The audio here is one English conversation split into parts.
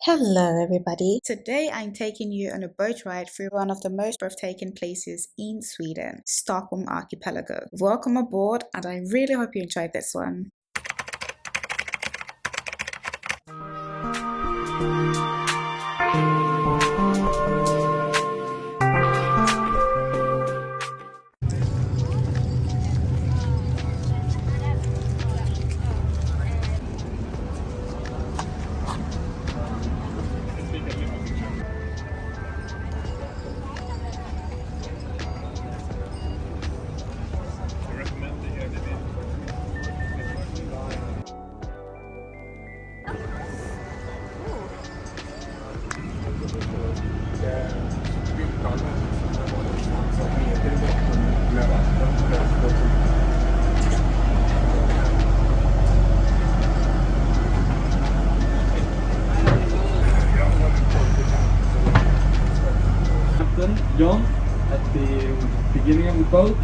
Hello everybody! Today I'm taking you on a boat ride through one of the most breathtaking places in Sweden, Stockholm Archipelago. Welcome aboard and I really hope you enjoyed this one. John at the beginning of the boat,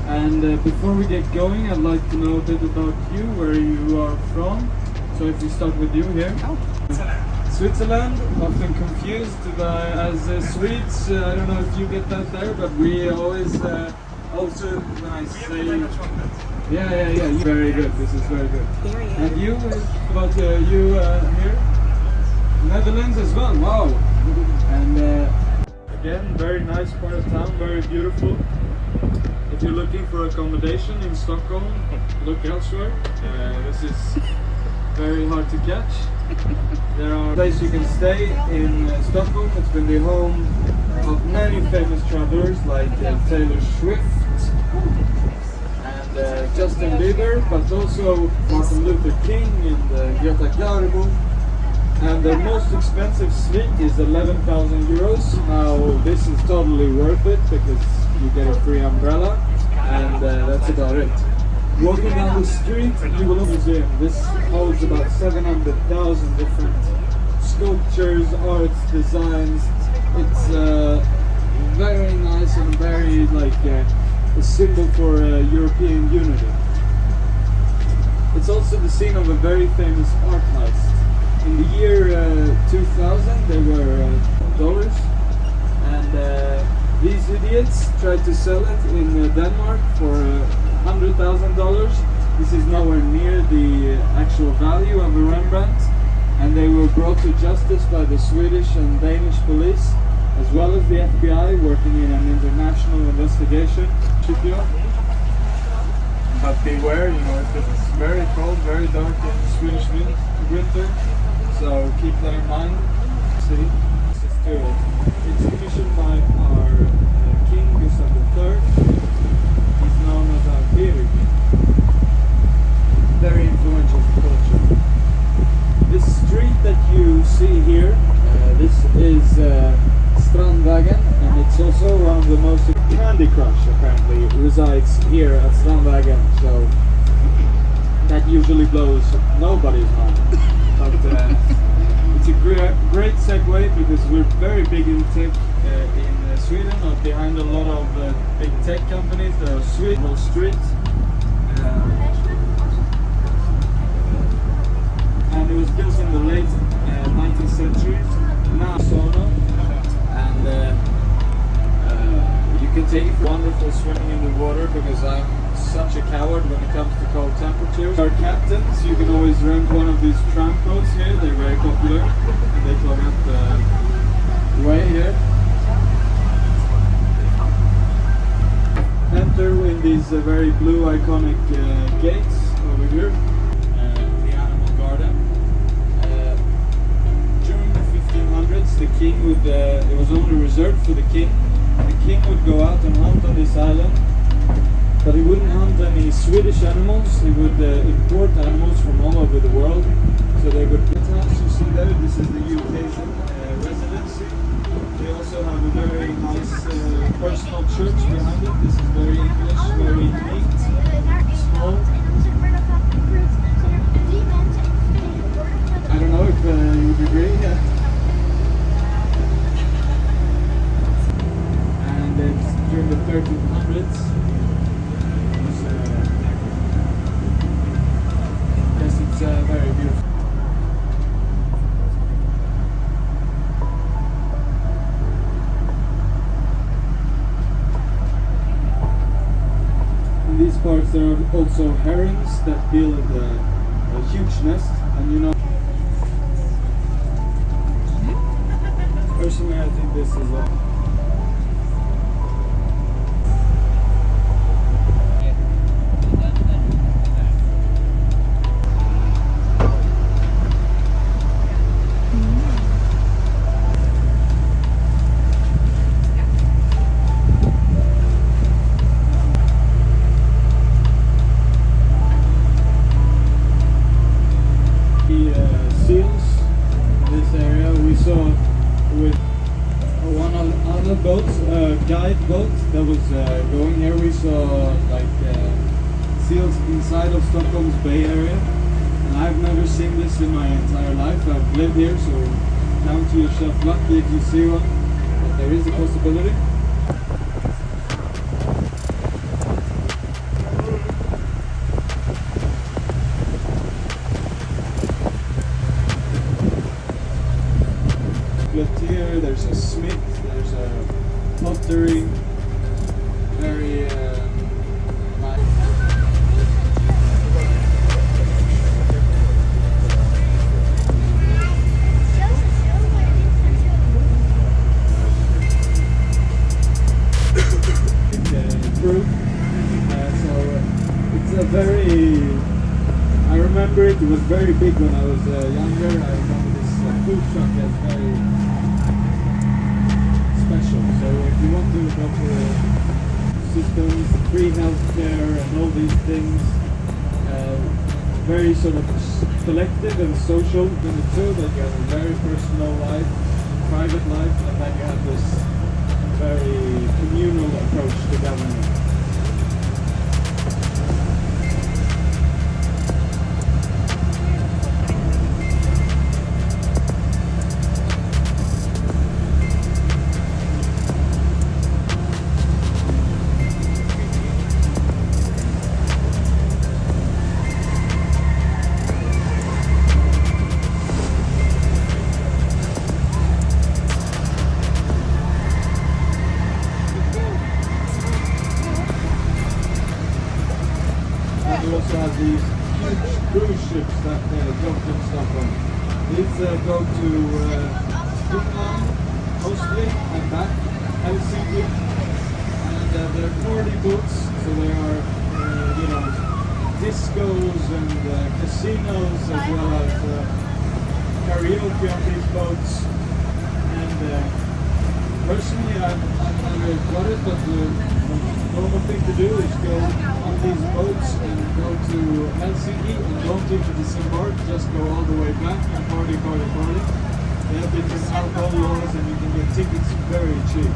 and before we get going I'd like to know a bit about you, where you are from. So if we start with you here. Switzerland, often confused as Swedes. I don't know if you get that there, but we always also when I say yeah, very good, this is very good. And you, about you here? Netherlands as well, wow. And again, very nice part of town, very beautiful. If you're looking for accommodation in Stockholm, look elsewhere. This is very hard to catch. There are places you can stay in Stockholm. It's been the home of many famous travelers like Taylor Swift and Justin Bieber, but also Martin Luther King and Greta Garbo. And the most expensive suite is 11,000 euros. Now this is totally worth it because you get a free umbrella, and that's about it. Walking down the street, you will see a museum. This holds about 700,000 different sculptures, arts, designs. It's very nice and very like a symbol for European unity. It's also the scene of a very famous art heist. In the year 2000 they were dollars, and these idiots tried to sell it in Denmark for $100,000. This is nowhere near the actual value of a Rembrandt, and they were brought to justice by the Swedish and Danish police, as well as the FBI, working in an international investigation. But beware, it's very cold, very dark in Swedish winter. So keep that in mind. See, this is to it. It's commissioned by our King Gustav III. He's known as our theater king. Very influential for culture. This street that you see here, this is Strandvägen, and it's also one of the most. Candy Crush apparently resides here at Strandvägen, so that usually blows nobody's mind. But it's a great segue because we're very big in tech in Sweden, behind a lot of big tech companies. There are Sweden Street, and it was built in the late 19th century. Now sauna, and you can take wonderful swimming in the water because I'm such a coward when it comes to cold temperatures. Our captains, you can always rent one of these tramp boats here. They're very popular, and they plug up the way here. Enter in these very blue iconic gates over here. The animal garden. During the 1500s, the king would, it was only reserved for the king. The king would go out and hunt on this island. But he wouldn't hunt any Swedish animals. He would import animals from all over the world. So they would. The house you see there, this is the UK's residency. They also have a very nice personal church behind it. This is very English, very neat, small. I don't know if you would agree. Yeah. And it's during the 1300s. Yes, it's very beautiful. seals. There are also herons that build a huge nest, and you know, personally I think this is a seals in this area. We saw with one other boat, guide boat that was going here. We saw like seals inside of Stockholm's Bay area, and I've never seen this in my entire life. I've lived here, so count to yourself lucky if you see one, but there is a possibility. Here, there's a smith, there's a pottery, very nice. Fruit. So it's a very, I remember it was very big when I was younger. I remember this food truck as very special. So if you want to go to systems, free healthcare and all these things, very sort of collective and social in the two, that you have a very personal life, private life, and then you have this very communal approach to government. We also have these huge cruise ships that go to Stockholm. These go to Stockholm mostly and back, Helsinki, and they're party boats, so there are discos and casinos as well as karaoke on these boats. And personally, I've never got it, but the normal thing to do is go on these boats and go to Helsinki and don't even disembark, just go all the way back and party. They have different alcohol laws and you can get tickets very cheap.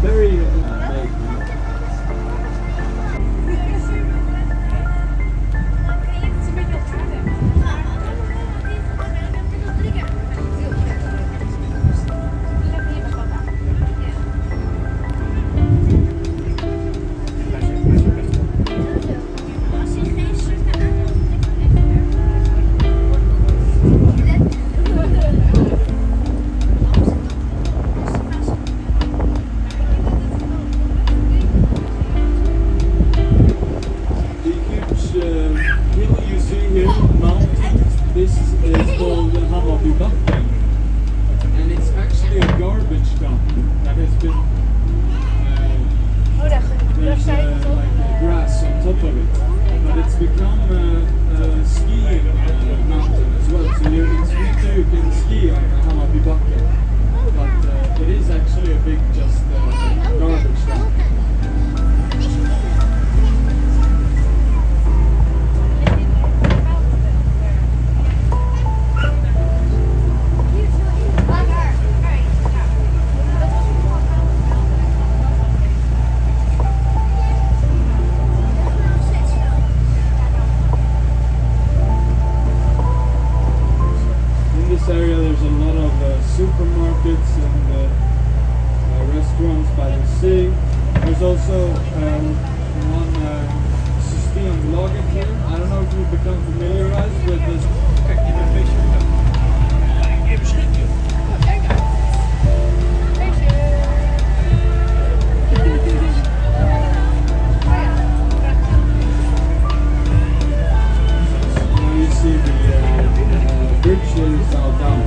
Very also one Systembolaget here. I don't know if you've become familiarized with this. You see the bridge is now down.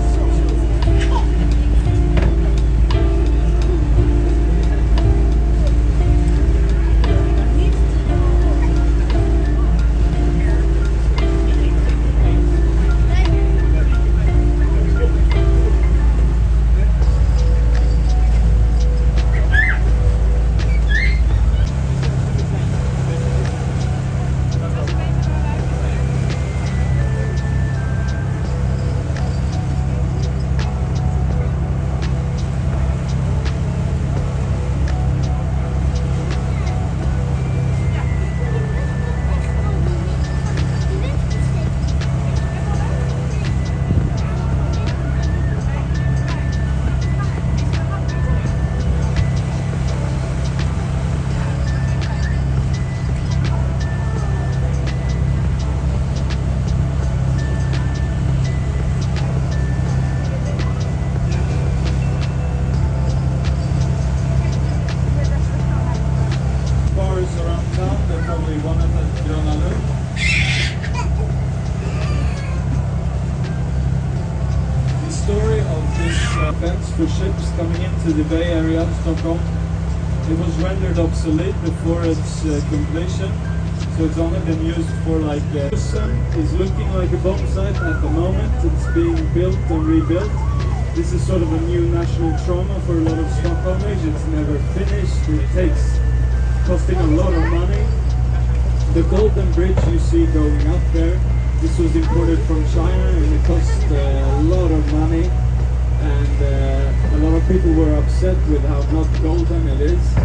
Fence for ships coming into the Bay Area of Stockholm. It was rendered obsolete before its completion, so it's only been used for like the sun is looking like a bomb site at the moment. It's being built and rebuilt. This is sort of a new national trauma for a lot of Stockholmers. It's never finished. It takes costing a lot of money. The Golden Bridge you see going up there, this was imported from China and it cost a lot of money. And a lot of people were upset with how not golden it is.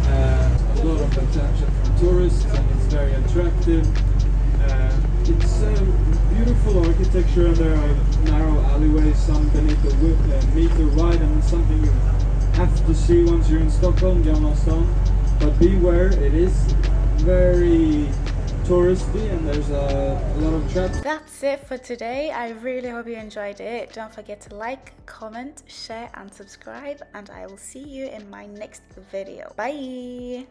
A lot of attention from tourists and it's very attractive. It's beautiful architecture and there are narrow alleyways, some beneath a meter wide, and something you have to see once you're in Stockholm, Gamla stan. But beware, it is very touristy and there's a lot of traps. That's it for today. I really hope you enjoyed it. Don't forget to like, comment, share and subscribe, and I will see you in my next video. Bye.